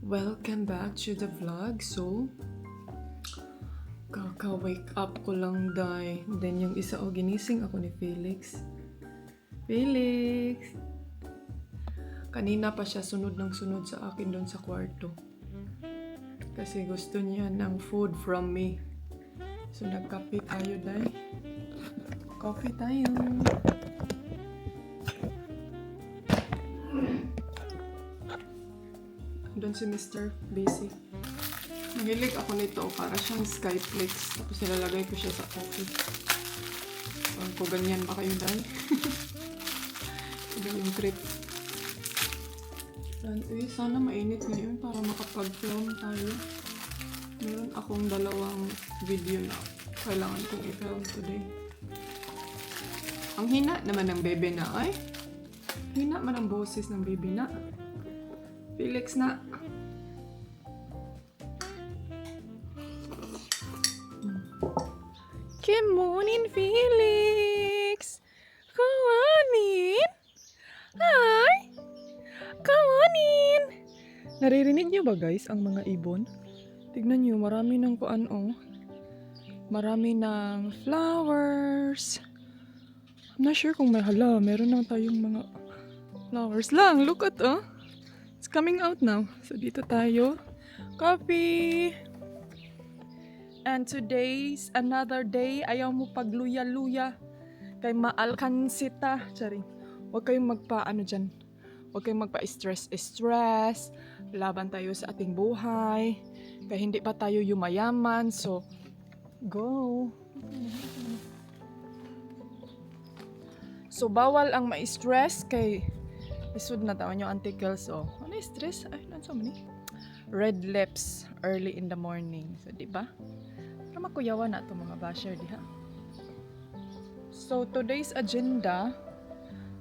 Welcome back to the vlog. So, kaka-wake up ko lang dahil. Then yung isa ginising ako ni Felix. Felix! Kanina pa siya sunod ng sunod sa akin doon sa kwarto. Kasi gusto niya ng food from me. So, nagkape tayo dahil. Coffee tayo. Doon si Mr. Basic. Mahilig ako nito para siyang Skyflex. Tapos nilalagay ko siya sa coffee. Kung ganyan ba kayo dahil? Ito yung trip. Sana mainit ngayon para makapag-film tayo. Meron akong dalawang video na kailangan kong i-film today. Ang hina naman ng bebe na ay. Hina man ang boses ng bebe na. Felix na. Good morning, Felix. Come on in. Hi. Come on in. Naririnig niyo ba guys ang mga ibon? Tignan niyo, marami ng kuan-o. Marami ng flowers. I'm not sure kung meron na tayong mga flowers lang. Look at It's coming out now. So, dito tayo. Coffee! And today's another day. Ayaw mo pagluya-luya. Kay maalkansita. Charing. Huwag kayong dyan. Huwag kayong magpa-stress. Laban tayo sa ating buhay. Kaya hindi pa tayo yumayaman. So, go! So, bawal ang ma-stress kay isud na tawon yung anticles. Ano yung stress? Ay, nansa mo ni? Red lips early in the morning. So, di ba? Para makuyawan na itong mga basher, diha. So, today's agenda,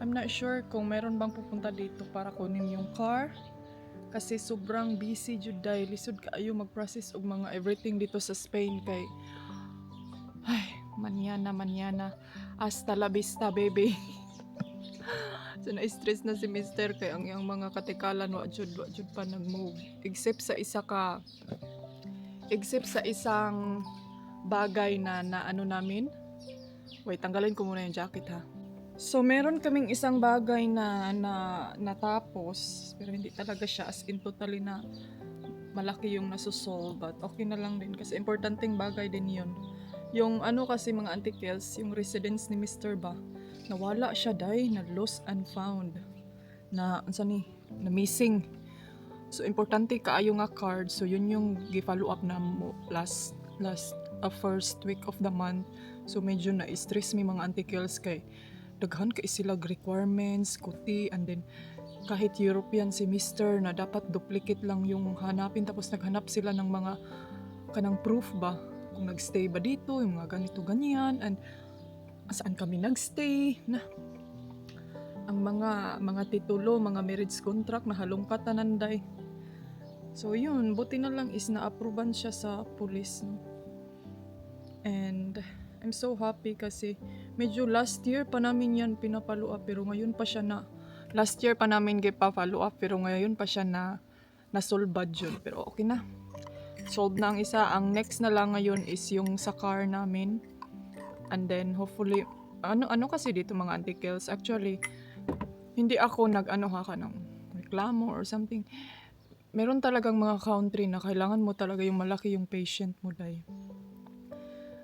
I'm not sure kung meron bang pupunta dito para kunin yung car. Kasi sobrang busy jud dahil lisod kaayo mag-process og mga everything dito sa Spain kay manana. Hasta la vista, baby. So, na-stress na si Mr. kay ang iyang mga katikalan wa jud pa nag-move. Except sa isang bagay na ano namin. Wait, tanggalin ko muna yung jacket ha. So, meron kaming isang bagay na natapos. Pero hindi talaga siya as in totally na malaki yung nasusolve. But okay na lang din kasi importanteng bagay din yun. Yung kasi mga antikels, yung residence ni Mr. ba, nawala siya na lost and found. Na missing. So, importante kaayo nga card. So, yun yung gi-follow up na mo last first week of the month. So, medyo na-stress mi mga antikels kay daghan kay sila requirements, kuti, and then kahit European si Mr. na dapat duplicate lang yung hanapin tapos naghanap sila ng mga kanang proof ba kung nagstay ba dito, yung mga ganito ganyan, and saan kami nagstay na ang mga titulo, mga marriage contract na halongkat nanday. So yun, buti na lang is na-approvean siya sa police, no? And I'm so happy kasi medyo last year pa namin yan pinapalo up pero ngayon pa siya last year pa namin pa-follow up pero ngayon pa siya na-solve yun. Pero okay na. Solved na ang isa. Ang next na lang ngayon is yung sa car namin. And then hopefully, ano kasi dito mga antikels. Actually, hindi ako ng reklamo or something. Meron talagang mga country na kailangan mo talaga yung malaki yung patient mo dahil.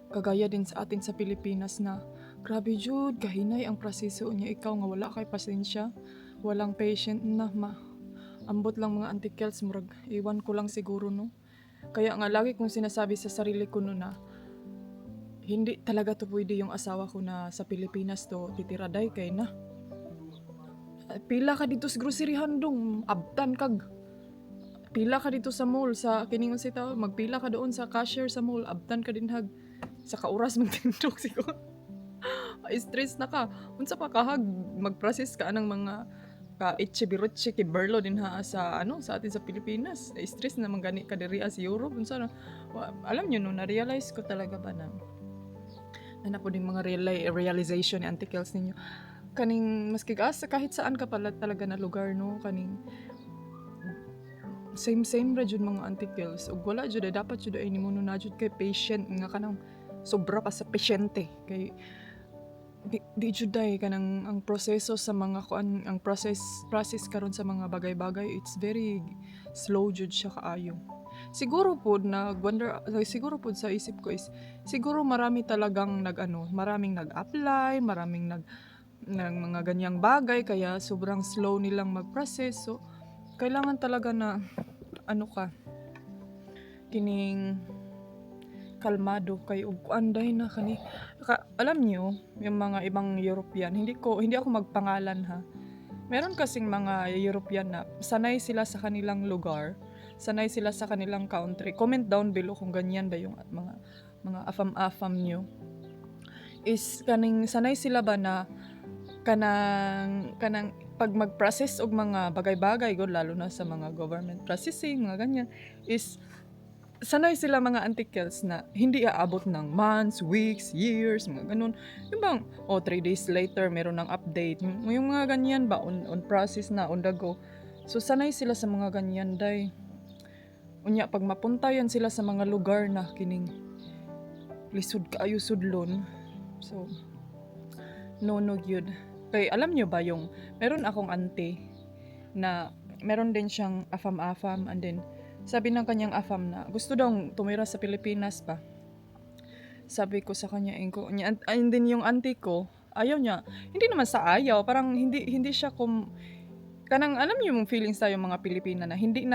Kagaya din sa atin sa Pilipinas na grabe jud, kahinay ang proseso niya. Ikaw nga wala kay pasensya, walang patient na ambot lang mga antikels, murag iwan ko lang siguro, no? Kaya nga lagi kong sinasabi sa sarili ko no na hindi talaga to pwede yung asawa ko na sa Pilipinas to titiraday kay na. Pila ka dito sa groceryhan dong, abtan kag. Pila ka dito sa mall, sa kiningon si tao, magpila ka doon sa cashier sa mall, abtan ka din hag. Sa kauras magtindog siguro. Stress na ka. Unsa pa kahag mag-process ka ng mga ka-itchibiruchi kiberlo din ha sa atin sa Pilipinas. Stress na gani ka diri sa Europe. Unsa na. Alam niyo no, na-realize ko talaga ba na po din mga realization ni antikels ninyo. Kaning maski kahit saan ka pala talaga na lugar no, kaning same ra jud mga antikels ug wala jud dapat jud ay nimo na jud kay patient nga kanang sobra pa sa pasyente kay di jud ay kanang ang proseso sa mga kuan ang process karon sa mga bagay-bagay it's very slow jud siya kaayo. Siguro pod siguro pod sa isip ko is siguro marami talagang maraming nag-apply, maraming ng mga ganyang bagay kaya sobrang slow nilang mag-process. So kailangan talaga na kining kalmado kay ug anday na kani alam nyo yung mga ibang European hindi ako magpangalan ha. Meron kasing mga European na sanay sila sa kanilang lugar, sanay sila sa kanilang country. Comment down below kung ganyan ba yung mga afam nyo. Is sanay sila ba na kanang pag mag-process og mga bagay-bagay lalo na sa mga government processing mga ganyan is sanay sila mga antikels na hindi aabot ng months, weeks, years, mga ganun. Yung bang, 3 days later, meron ng update. Yung mga ganyan ba, on process na, on the go. So, sanay sila sa mga ganyan, day. Unya, pag mapuntayan sila sa mga lugar na kining lisod kaayo sudlon. So, no yun. Kaya alam nyo ba meron akong auntie na meron din siyang afam and then, sabi ng kanyang afam na gusto daw tumira sa Pilipinas pa. Sabi ko sa kanya, and then yung auntie ko, ayaw niya. Hindi naman sa ayaw, parang hindi siya kanang alam niyo yung feelings tayo mga Pilipina na hindi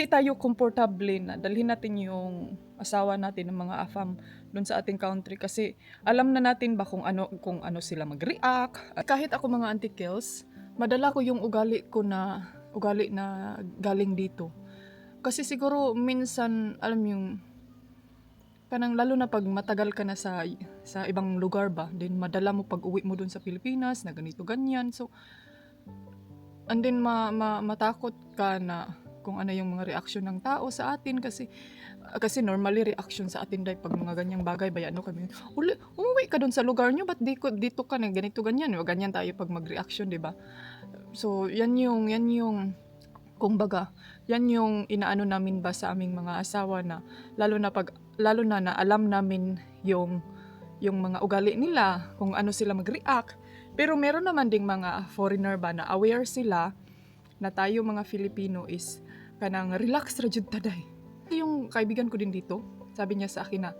tayo komportable na dalhin natin yung asawa natin ng mga afam doon sa ating country kasi alam na natin ba kung ano sila mag-react. Kahit ako mga antikels, madala ko yung ugali na galing dito. Kasi siguro minsan alam yung kanang lalo na pag matagal ka na sa ibang lugar ba, then madala mo pag uwi mo dun sa Pilipinas na ganito ganyan. So and then matakot ka na kung ano yung mga reaksyon ng tao sa atin kasi normally reaction sa atin dahil pag mga ganyang bagay ba kami umuwi ka dun sa lugar nyo ba't dito ka na ganito ganyan o ganyan tayo pag mag-reaction, di ba? So yan yung kumbaga, yan yung inaano namin ba sa aming mga asawa na lalo na alam namin yung mga ugali nila, kung ano sila mag-react. Pero meron naman ding mga foreigner ba na aware sila na tayo mga Filipino is kanang relax ra jud taday. Yung kaibigan ko din dito, sabi niya sa akin na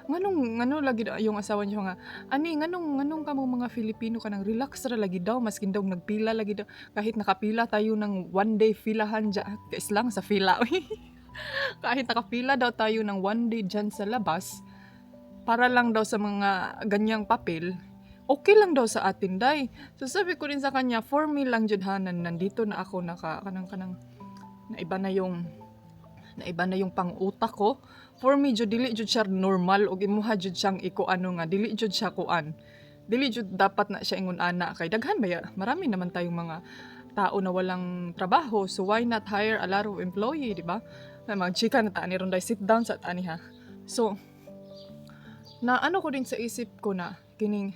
nganong lagi yung asawa niya nga nganong kamo mga Filipino kanang relax ra lagi daw maskin daw nagpila lagi daw kahit nakapila tayo ng 1 day filahan dyan lang sa fila kahit nakapila daw tayo ng 1 day dyan sa labas para lang daw sa mga ganyang papel okay lang daw sa atin day. So sabi ko rin sa kanya for me lang jud hanan nandito na ako kanang na iba na yung pang-utak ko. For me, dili jud siya normal og imuha jud siyang dili jud siya kuan. Dili jud dapat na siya ingon ana kay daghan ba marami naman tayong mga tao na walang trabaho. So why not hire a lot of employee, di ba? Na magchika na taani ron sit down sa taani ha. So na ko din sa isip ko na kining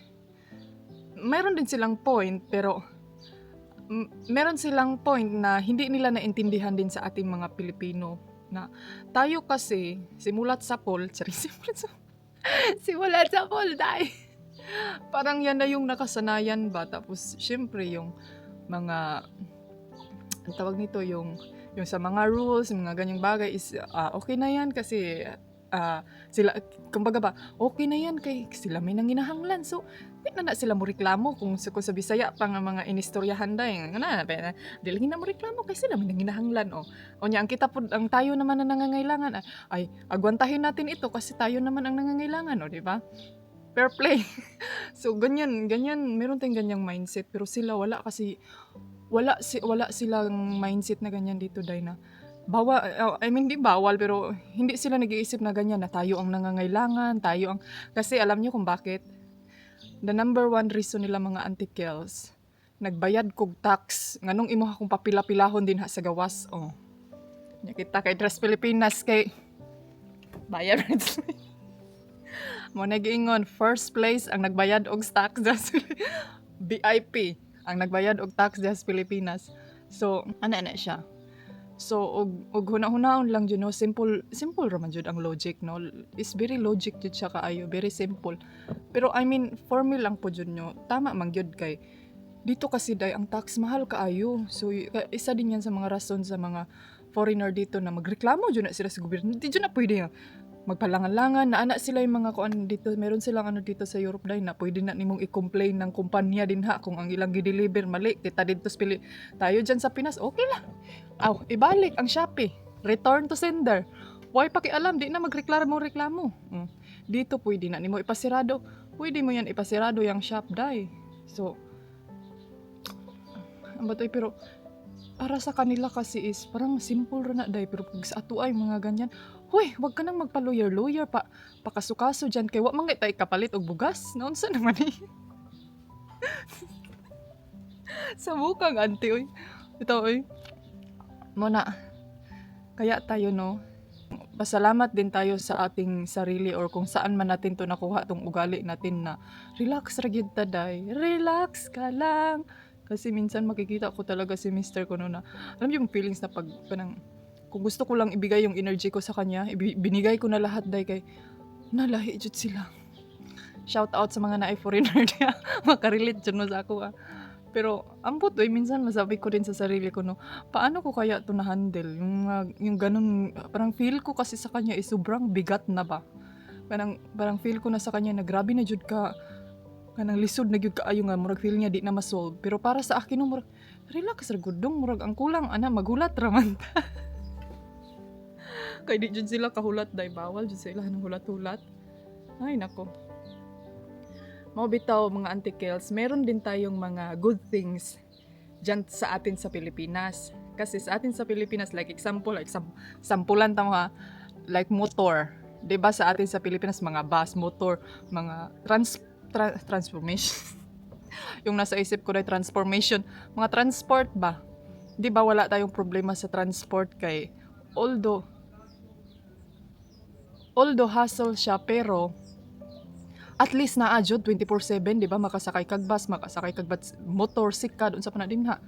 mayroon din silang point pero meron silang point na hindi nila naintindihan din sa ating mga Pilipino na tayo kasi simulat sa pool dahil parang yan na yung nakasanayan ba tapos syempre yung mga ang tawag nito yung sa mga rules mga ganyang bagay is okay na yan kasi sila kumbaga ba okay na yan kay sila may nanginahanglan so di na sila mo reklamo kung sa Bisaya pang mga inistoryahan day dili na mo reklamo kay sila may nanginahanglan nya ang tayo naman ang nangangailangan ay agwantahin natin ito kasi tayo naman ang nangangailangan di ba? Fair play. So ganyan meron tayong ganyang mindset pero sila wala silang mindset na ganyan dito day na bawal, di bawal pero hindi sila nag-iisip na ganyan na tayo ang nangangailangan, kasi alam niyo kung bakit? The number 1 reason nila mga antikels, nagbayad kog tax, nganong imuha kong papila-pilahon din sa gawas. Nakita kay Dress Pilipinas kay bayad mo nag-ingon first place ang nagbayad og tax VIP ang nagbayad og tax sa Pilipinas. So, ano na siya? So og hunahunahon lang jud no, simple ra man jud ang logic no. Is very logic jud siya kaayo, very simple. Pero I mean for me lang po jud nyo, tama man gyud kay dito kasi day ang tax mahal kaayo. So isa din yan sa mga rason sa mga foreigner dito na magreklamo jud na sila sa gobyerno. Di jud na pwede nga magpalangan-langan na ana sila yung mga kuan dito, meron silang ano dito sa Europe day na pwede na nimong i-complain ng kumpanya din ha kung ang ilang gi-deliver mali kita dito sa Pili tayo dyan sa Pinas okay lang. Ibalik ang Shopee, return to sender. Why pakialam, di na magreklamo. Dito pwede na nimo ipasirado, pwede mo yan ipasirado yung shop day. So ang batoy pero para sa kanila kasi is parang simple ra na day pero pag sa ato ay mga ganyan, huy, wag ka nang magpa-lawyer pa pakasukaso dyan kay wa man tay kapalit og bugas. Naunsa naman eh. Sa bukang auntie oy. Ito oy. Muna. Kaya tayo no, pasalamat din tayo sa ating sarili or kung saan man natin to nakuha tong ugali natin na relax ra gyud ta day. Relax ka lang. Kasi minsan makikita ko talaga si mister ko no na, alam yung feelings na pag parang, kung gusto ko lang ibigay yung energy ko sa kanya, binigay ko na lahat dahil kay, nalahi jud sila. Shout out sa mga naay foreigner niya, makarelate dyan mo sa ako Pero, ambot minsan masabi ko din sa sarili ko no, paano ko kaya to na-handle? Yung ganun, parang feel ko kasi sa kanya is sobrang bigat na ba? Parang feel ko na sa kanya na grabe na jud ka, kanang lisod na gyud kaayo nga murag feel niya di na ma-solve. Pero para sa akin murag relax ra gudong murag ang kulang ana magulat ra man ta. Kay di jud sila kahulat day bawal jud sila nang hulat-hulat. Ay nako. Mao bitaw mga Auntie Kels, meron din tayong mga good things diyan sa atin sa Pilipinas. Kasi sa atin sa Pilipinas like example like sampulan ta ha, like motor. 'Di ba sa atin sa Pilipinas mga bus, motor, mga transformation. Yung nasa isip ko na transformation. Mga transport ba? Di ba wala tayong problema sa transport kay although hassle siya pero at least naa jud 24/7 di ba makasakay kag bus, makasakay kag motor sikad unsa pa na din ha.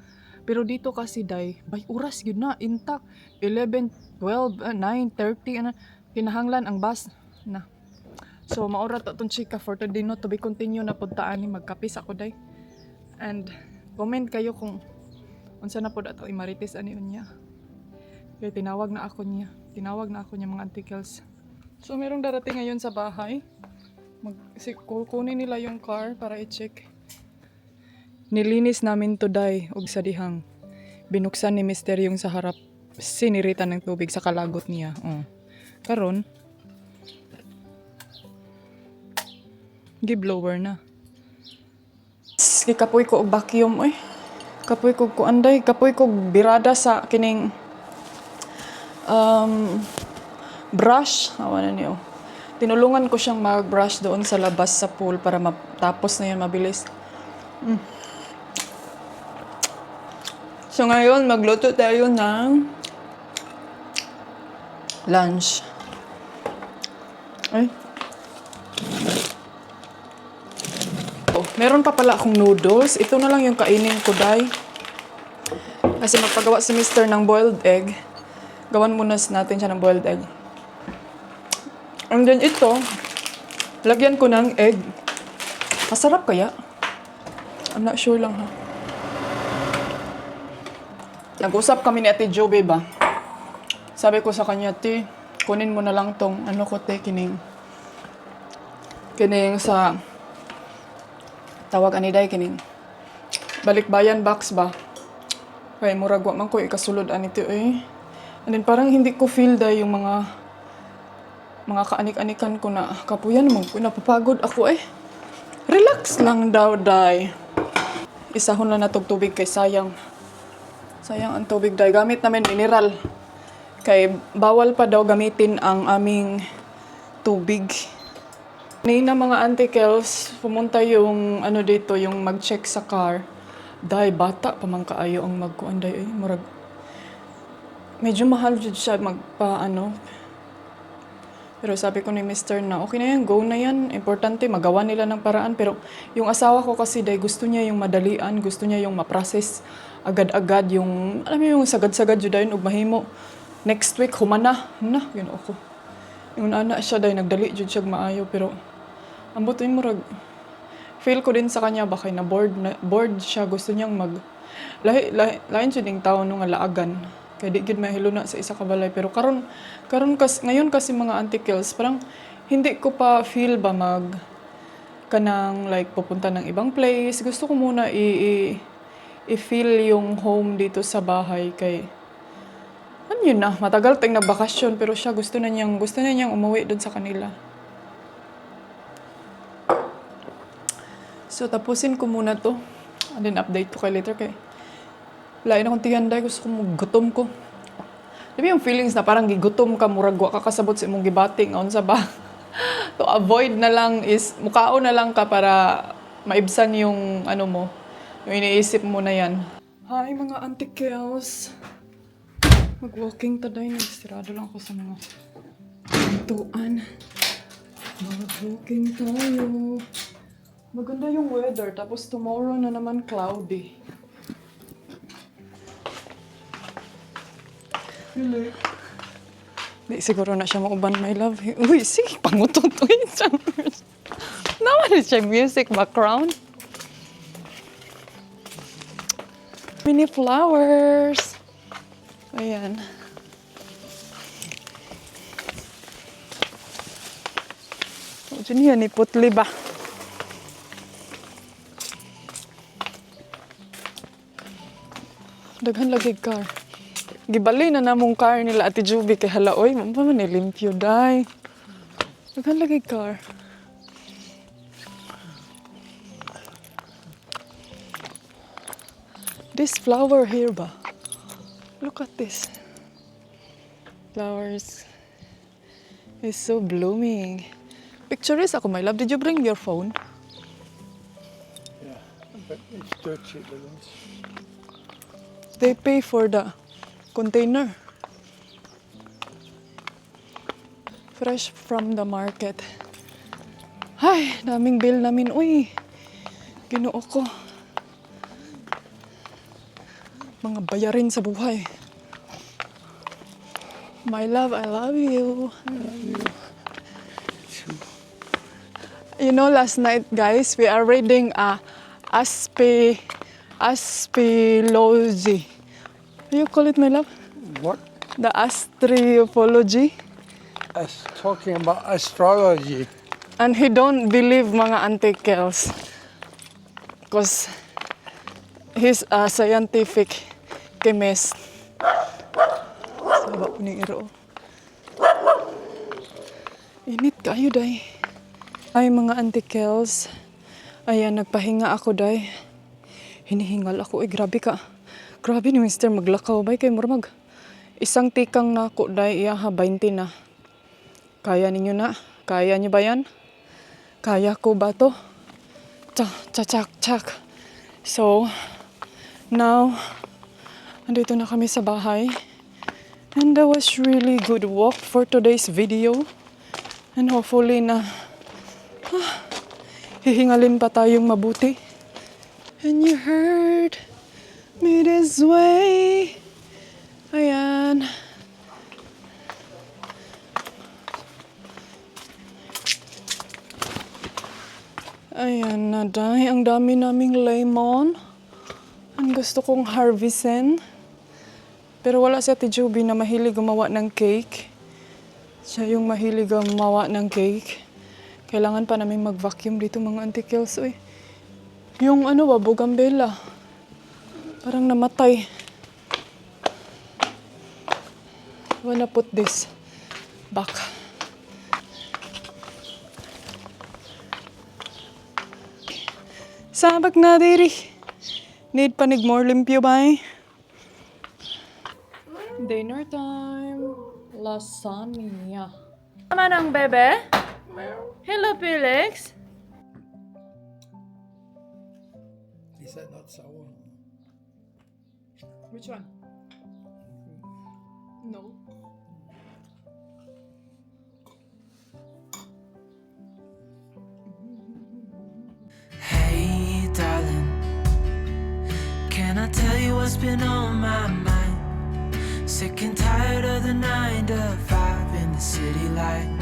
Pero dito kasi day by oras gyud na intact 11, 12, 9, 30 ana kinahanglan ang bus na. So, maura to itong chika for today no, to be continue na puntaan ni magkapis ako day. And, comment kayo kung unsa na po dato imarites ani unya. Kaya tinawag na ako niya mga Auntie Kels. So, merong darating ngayon sa bahay. Kukunin nila yung car para i-check. Nilinis namin today og sa dihang. Binuksan ni Mister yung sa harap. Siniritan ng tubig sa kalagot niya. Karon, gi-blower na. Kapoy ko og vacuum oy. Kapoy ko kuanday, kapoy ko birada sa kining brush. Awan na niyo. Tinulungan ko siyang mag-brush doon sa labas sa pool para matapos na 'yan mabilis. So ngayon magluto tayo ng lunch. Ay. Meron pa pala akong noodles. Ito na lang yung kainin ko, day. Kasi magpagawa si Mister ng boiled egg. Gawan muna natin siya ng boiled egg. And then ito, lagyan ko ng egg. Masarap kaya? I'm not sure lang ha. Nag-usap kami ni Ate Jobe ba? Sabi ko sa kanya, Ate, kunin mo na lang tong, kining sa tawag aniday kining balikbayan box ba kay murag wa man ko ikasulod anito and then parang hindi ko feel day yung mga kaanik-anikan ko na kapuyan mo ko napapagod ako relax lang daw day isahon lang na tog tubig kay sayang ang tubig day gamit namin mineral kay bawal pa daw gamitin ang aming tubig. Nina mga Auntie Kels, pumunta yung dito, yung mag-check sa car. Day, bata pa man kaayo ang magkuan day. Murag, medyo mahal jud siya Pero sabi ko ni Mr. na okay na yan, go na yan. Importante, magawa nila ng paraan. Pero yung asawa ko kasi dahil gusto niya yung madalian, gusto niya yung ma-process agad-agad. Yung, alam mo yung sagad-sagad yun dahil ug mahimo. Next week, humana. Na, yun ako. Yung anak siya dahil nagdali jud siya maayo. Pero, ambot yung murag. Feel ko din sa kanya, baka bored siya. Gusto niyang lain siya ding tao nung alaagan. Kaya di gid mahilo na sa isa ka balay. Pero ngayon kasi mga antikels, parang hindi ko pa feel ba kanang like pupunta ng ibang place. Gusto ko muna i-feel yung home dito sa bahay kay ano yun na, matagal tayong nagbakasyon pero siya gusto na niyang umuwi doon sa kanila. So tapusin ko muna to. And then update ko kay later kay lain akong tiyanday, gusto ko gutom ko. Di ba yung feelings na parang gigutom ka, murag wa ka kasabot sa imong gibating, unsa ba? To avoid na lang is, mukaon na lang ka para maibsan yung ano mo, yung iniisip mo na yan. Hi mga antikels. Mag-walking today, nagsirado lang ako sa mga pintuan. Mag-walking tayo. Maganda yung weather, tapos tomorrow na naman cloudy. Really? Di siguro na siya mauban, my love. Uy, sige, pangututuin siya. Naman siya music background. Mini flowers. Ayan. O, dyan yan, iputli ba? Daghan lagi car. Gibali na namong car nila Ate Juby kay halaoy. Mamba man limpyo day. Daghan lagi car. This flower here ba? Look at this. Flowers is so blooming. Pictures ako, my love. Did you bring your phone? Yeah, but it's dirty balloons. They pay for the container. Fresh from the market. Ay, daming bill namin. Uy, Ginoo ko. Mga bayarin sa buhay. My love, I love you. I love you. You know, last night, guys, we are reading Astrology. What do you call it, my love? What? The Astrology. Talking about astrology. And he don't believe mga antikels. Because he's a scientific chemist. Saba po ni Iro. Init kayo, day. Ay, mga antikels. Ayan, nagpahinga ako, day. Hinihingal ako. Grabe ka. Grabe ni Mr. maglakaw. Bay, kay murmag. Isang tikang na ako, day. Iya ha, 20 na. Kaya ninyo na? Kaya niyo ba yan? Kaya ko ba to? Chak. So, now, andito na kami sa bahay. And that was really good walk for today's video. And hopefully na hihingalin pa tayong mabuti. And you heard me this way. Ayan. Ayan na, day. Ang dami naming lemon. Ang gusto kong harvestin. Pero wala si Ate Juby na mahilig gumawa ng cake. Siya yung mahilig gumawa ng cake. Kailangan pa namin mag-vacuum dito mga antikels. Uy. Yung ano ba, bougainvillea. Parang namatay. I wanna put this back. Sabak na diri. Need panig more limpyo ba eh? Dinner time. Lasagna. Tama nang bebe? Hello, Felix. Is that not sour? Which one? No. Hey, darling, can I tell you what's been on my mind? Sick and tired of the 9 to 5 in the city light.